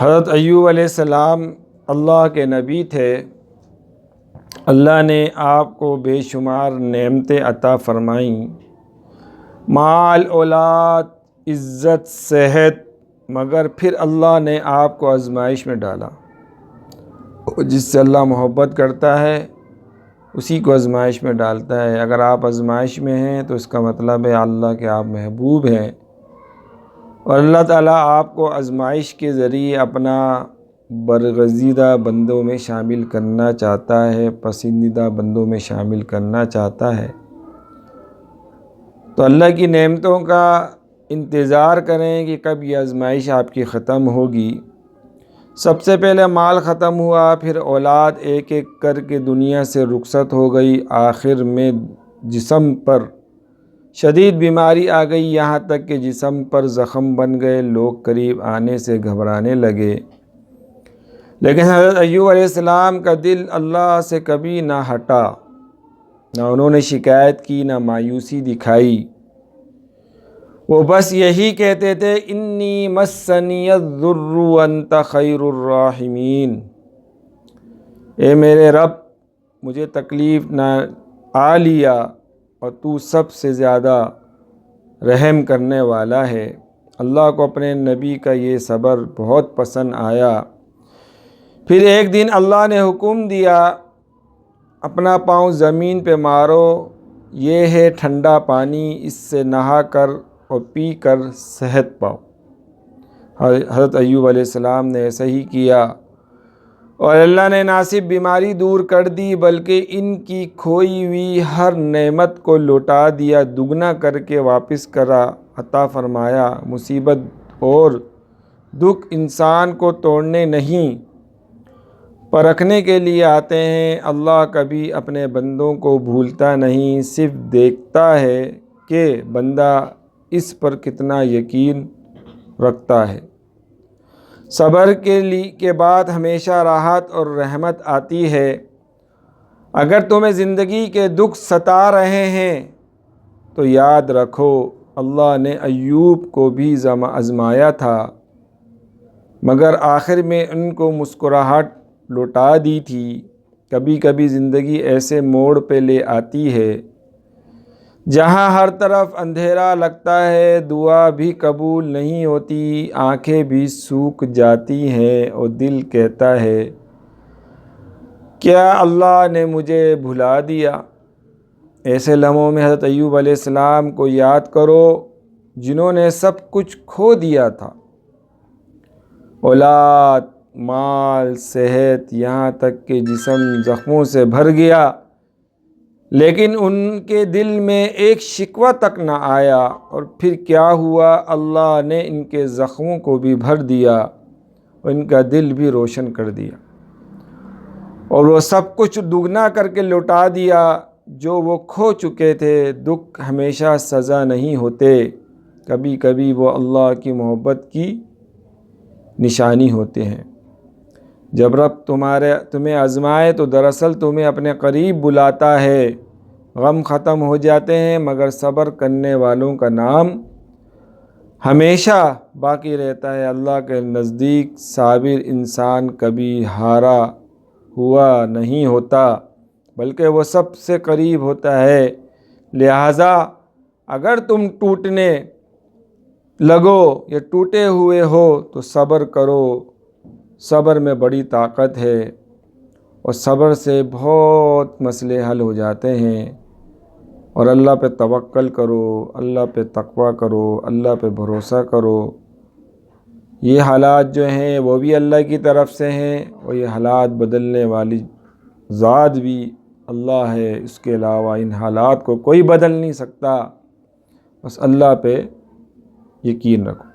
حضرت ایوب علیہ السلام اللہ کے نبی تھے۔ اللہ نے آپ کو بے شمار نعمتیں عطا فرمائیں، مال، اولاد، عزت، صحت، مگر پھر اللہ نے آپ کو آزمائش میں ڈالا۔ جس سے اللہ محبت کرتا ہے اسی کو آزمائش میں ڈالتا ہے۔ اگر آپ آزمائش میں ہیں تو اس کا مطلب ہے اللہ کے آپ محبوب ہیں، اور اللہ تعالیٰ آپ کو آزمائش کے ذریعے اپنا برگزیدہ بندوں میں شامل کرنا چاہتا ہے، پسندیدہ بندوں میں شامل کرنا چاہتا ہے۔ تو اللہ کی نعمتوں کا انتظار کریں کہ کب یہ آزمائش آپ کی ختم ہوگی۔ سب سے پہلے مال ختم ہوا، پھر اولاد ایک ایک کر کے دنیا سے رخصت ہو گئی، آخر میں جسم پر شدید بیماری آ گئی، یہاں تک کہ جسم پر زخم بن گئے، لوگ قریب آنے سے گھبرانے لگے۔ لیکن حضرت ایوب علیہ السلام کا دل اللہ سے کبھی نہ ہٹا، نہ انہوں نے شکایت کی، نہ مایوسی دکھائی۔ وہ بس یہی کہتے تھے، انی مسنی الضر وانت خیر الراحمین، اے میرے رب مجھے تکلیف نہ آ لیا اور تو سب سے زیادہ رحم کرنے والا ہے۔ اللہ کو اپنے نبی کا یہ صبر بہت پسند آیا۔ پھر ایک دن اللہ نے حکم دیا، اپنا پاؤں زمین پہ مارو، یہ ہے ٹھنڈا پانی، اس سے نہا کر اور پی کر صحت پاؤ۔ حضرت ایوب علیہ السلام نے ایسا ہی کیا، اور اللہ نے نہ صرف بیماری دور کر دی بلکہ ان کی کھوئی ہوئی ہر نعمت کو لوٹا دیا، دگنا کر کے واپس کرا، عطا فرمایا۔ مصیبت اور دکھ انسان کو توڑنے نہیں، پرکھنے کے لیے آتے ہیں۔ اللہ کبھی اپنے بندوں کو بھولتا نہیں، صرف دیکھتا ہے کہ بندہ اس پر کتنا یقین رکھتا ہے۔ صبر کے بعد ہمیشہ راحت اور رحمت آتی ہے۔ اگر تمہیں زندگی کے دکھ ستا رہے ہیں تو یاد رکھو اللہ نے ایوب کو بھی آزمایا تھا، مگر آخر میں ان کو مسکراہٹ لوٹا دی تھی۔ کبھی کبھی زندگی ایسے موڑ پہ لے آتی ہے جہاں ہر طرف اندھیرا لگتا ہے، دعا بھی قبول نہیں ہوتی، آنکھیں بھی سوکھ جاتی ہیں، اور دل کہتا ہے کیا اللہ نے مجھے بھلا دیا۔ ایسے لمحوں میں حضرت ایوب علیہ السلام کو یاد کرو، جنہوں نے سب کچھ کھو دیا تھا، اولاد، مال، صحت، یہاں تک کہ جسم زخموں سے بھر گیا، لیکن ان کے دل میں ایک شکوہ تک نہ آیا۔ اور پھر کیا ہوا، اللہ نے ان کے زخموں کو بھی بھر دیا اور ان کا دل بھی روشن کر دیا، اور وہ سب کچھ دگنا کر کے لوٹا دیا جو وہ کھو چکے تھے۔ دکھ ہمیشہ سزا نہیں ہوتے، کبھی کبھی وہ اللہ کی محبت کی نشانی ہوتے ہیں۔ جب رب تمہیں آزمائے تو دراصل تمہیں اپنے قریب بلاتا ہے۔ غم ختم ہو جاتے ہیں مگر صبر کرنے والوں کا نام ہمیشہ باقی رہتا ہے۔ اللہ کے نزدیک صابر انسان کبھی ہارا ہوا نہیں ہوتا، بلکہ وہ سب سے قریب ہوتا ہے۔ لہٰذا اگر تم ٹوٹنے لگو یا ٹوٹے ہوئے ہو تو صبر کرو، صبر میں بڑی طاقت ہے، اور صبر سے بہت مسئلے حل ہو جاتے ہیں۔ اور اللہ پہ توکل کرو، اللہ پہ تقوی کرو، اللہ پہ بھروسہ کرو۔ یہ حالات جو ہیں وہ بھی اللہ کی طرف سے ہیں، اور یہ حالات بدلنے والی ذات بھی اللہ ہے، اس کے علاوہ ان حالات کو کوئی بدل نہیں سکتا۔ بس اللہ پہ یقین رکھو۔